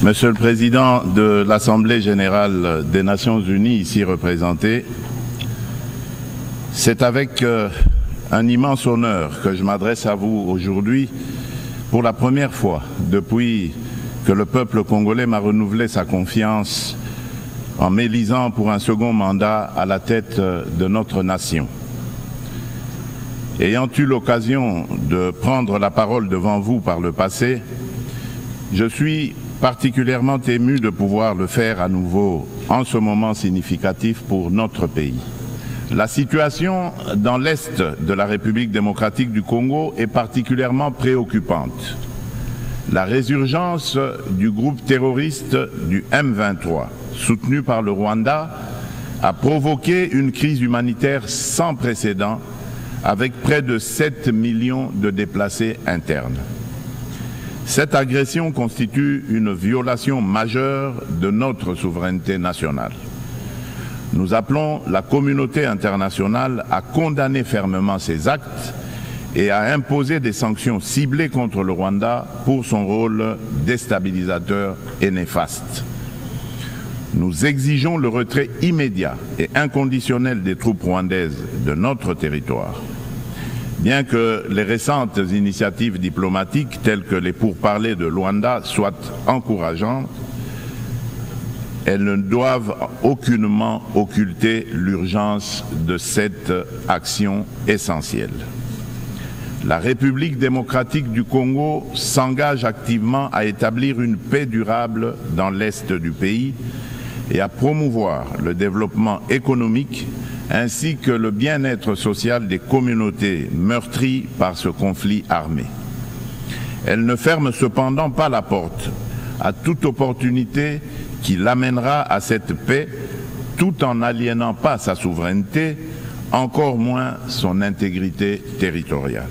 Monsieur le Président de l'Assemblée générale des Nations unies, ici représenté, c'est avec un immense honneur que je m'adresse à vous aujourd'hui pour la première fois depuis que le peuple congolais m'a renouvelé sa confiance en m'élisant pour un second mandat à la tête de notre nation. Ayant eu l'occasion de prendre la parole devant vous par le passé, je suis particulièrement ému de pouvoir le faire à nouveau en ce moment significatif pour notre pays. La situation dans l'Est de la République démocratique du Congo est particulièrement préoccupante. La résurgence du groupe terroriste du M23, soutenu par le Rwanda, a provoqué une crise humanitaire sans précédent avec près de 7 millions de déplacés internes. Cette agression constitue une violation majeure de notre souveraineté nationale. Nous appelons la communauté internationale à condamner fermement ces actes et à imposer des sanctions ciblées contre le Rwanda pour son rôle déstabilisateur et néfaste. Nous exigeons le retrait immédiat et inconditionnel des troupes rwandaises de notre territoire. Bien que les récentes initiatives diplomatiques telles que les pourparlers de Luanda soient encourageantes, elles ne doivent aucunement occulter l'urgence de cette action essentielle. La République démocratique du Congo s'engage activement à établir une paix durable dans l'Est du pays et à promouvoir le développement économique ainsi que le bien-être social des communautés meurtries par ce conflit armé. Elle ne ferme cependant pas la porte à toute opportunité qui l'amènera à cette paix tout en n'aliénant pas sa souveraineté, encore moins son intégrité territoriale.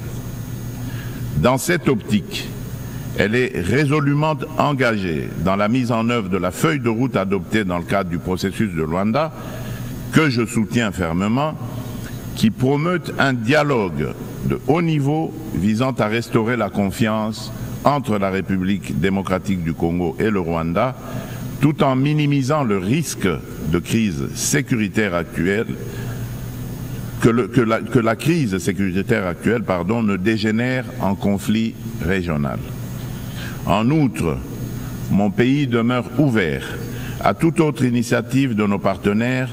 Dans cette optique, elle est résolument engagée dans la mise en œuvre de la feuille de route adoptée dans le cadre du processus de Luanda, que je soutiens fermement, qui promeut un dialogue de haut niveau visant à restaurer la confiance entre la République démocratique du Congo et le Rwanda, tout en minimisant le risque de crise sécuritaire actuelle, que la crise sécuritaire actuelle ne dégénère en conflit régional. En outre, mon pays demeure ouvert à toute autre initiative de nos partenaires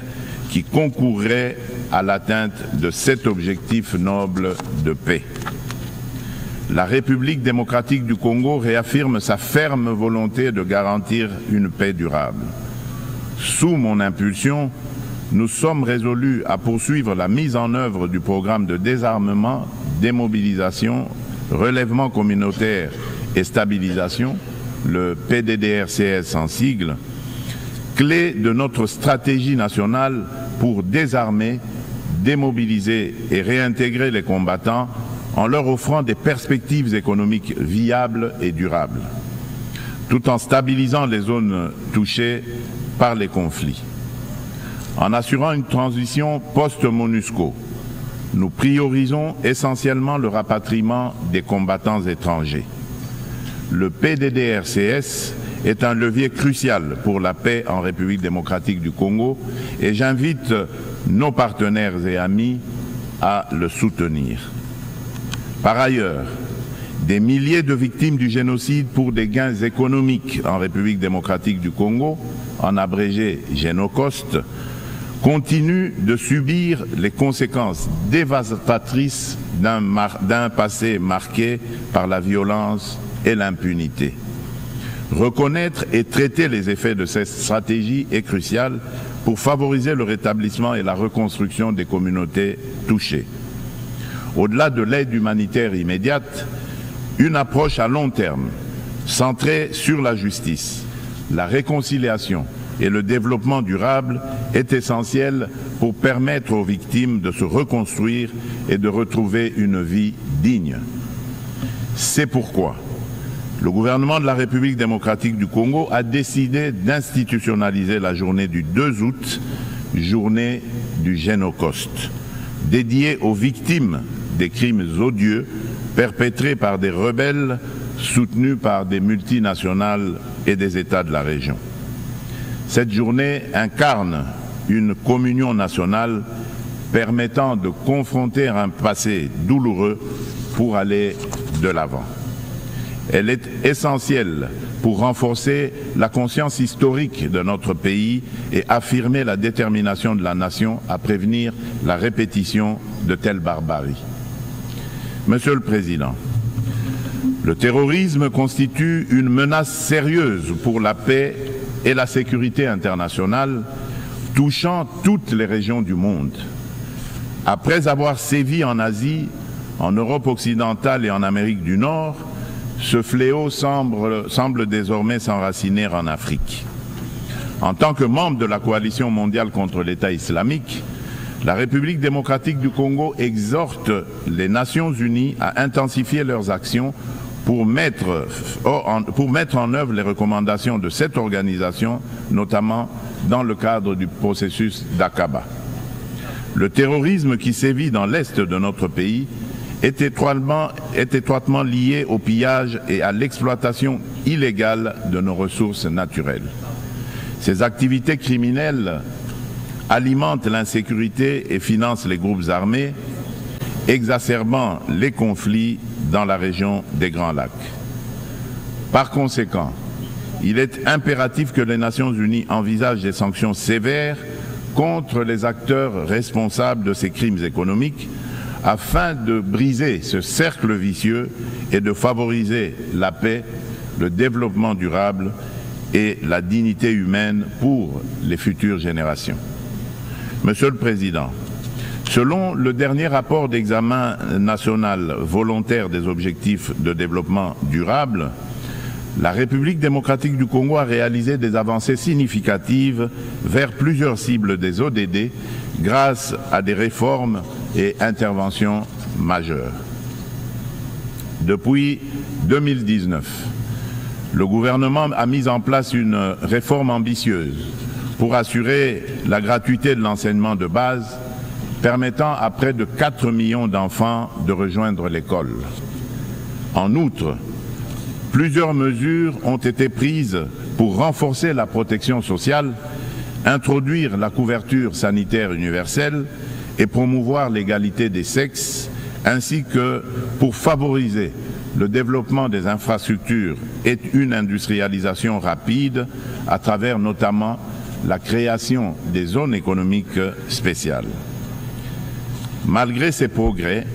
qui concourrait à l'atteinte de cet objectif noble de paix. La République démocratique du Congo réaffirme sa ferme volonté de garantir une paix durable. Sous mon impulsion, nous sommes résolus à poursuivre la mise en œuvre du programme de désarmement, démobilisation, relèvement communautaire et stabilisation, le PDDRCS en sigle, clé de notre stratégie nationale pour désarmer, démobiliser et réintégrer les combattants en leur offrant des perspectives économiques viables et durables, tout en stabilisant les zones touchées par les conflits. En assurant une transition post-MONUSCO, nous priorisons essentiellement le rapatriement des combattants étrangers. Le PDDRCS est un levier crucial pour la paix en République démocratique du Congo et j'invite nos partenaires et amis à le soutenir. Par ailleurs, des milliers de victimes du génocide pour des gains économiques en République démocratique du Congo, en abrégé Génocost, continuent de subir les conséquences dévastatrices d'un passé marqué par la violence et l'impunité. Reconnaître et traiter les effets de cette stratégie est crucial pour favoriser le rétablissement et la reconstruction des communautés touchées. Au-delà de l'aide humanitaire immédiate, une approche à long terme, centrée sur la justice, la réconciliation et le développement durable est essentielle pour permettre aux victimes de se reconstruire et de retrouver une vie digne. C'est pourquoi le gouvernement de la République démocratique du Congo a décidé d'institutionnaliser la journée du 2 août, journée du Génocost, dédiée aux victimes des crimes odieux perpétrés par des rebelles soutenus par des multinationales et des États de la région. Cette journée incarne une communion nationale permettant de confronter un passé douloureux pour aller de l'avant. Elle est essentielle pour renforcer la conscience historique de notre pays et affirmer la détermination de la nation à prévenir la répétition de telles barbaries. Monsieur le Président, le terrorisme constitue une menace sérieuse pour la paix et la sécurité internationale, touchant toutes les régions du monde. Après avoir sévi en Asie, en Europe occidentale et en Amérique du Nord, ce fléau semble désormais s'enraciner en Afrique. En tant que membre de la coalition mondiale contre l'État islamique, la République démocratique du Congo exhorte les Nations unies à intensifier leurs actions pour mettre en œuvre les recommandations de cette organisation, notamment dans le cadre du processus d'Aqaba. Le terrorisme qui sévit dans l'est de notre pays est étroitement lié au pillage et à l'exploitation illégale de nos ressources naturelles. Ces activités criminelles alimentent l'insécurité et financent les groupes armés, exacerbant les conflits dans la région des Grands Lacs. Par conséquent, il est impératif que les Nations unies envisagent des sanctions sévères contre les acteurs responsables de ces crimes économiques afin de briser ce cercle vicieux et de favoriser la paix, le développement durable et la dignité humaine pour les futures générations. Monsieur le Président, selon le dernier rapport d'examen national volontaire des objectifs de développement durable, la République démocratique du Congo a réalisé des avancées significatives vers plusieurs cibles des ODD grâce à des réformes et interventions majeures. Depuis 2019, le gouvernement a mis en place une réforme ambitieuse pour assurer la gratuité de l'enseignement de base, permettant à près de 4 millions d'enfants de rejoindre l'école. En outre, plusieurs mesures ont été prises pour renforcer la protection sociale, introduire la couverture sanitaire universelle et promouvoir l'égalité des sexes, ainsi que pour favoriser le développement des infrastructures et une industrialisation rapide à travers notamment la création des zones économiques spéciales. Malgré ces progrès,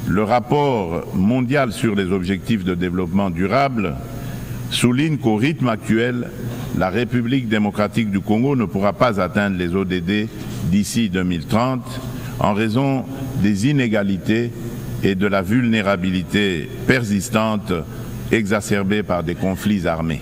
le rapport mondial sur les objectifs de développement durable souligne qu'au rythme actuel, la République démocratique du Congo ne pourra pas atteindre les ODD d'ici 2030 en raison des inégalités et de la vulnérabilité persistante exacerbée par des conflits armés.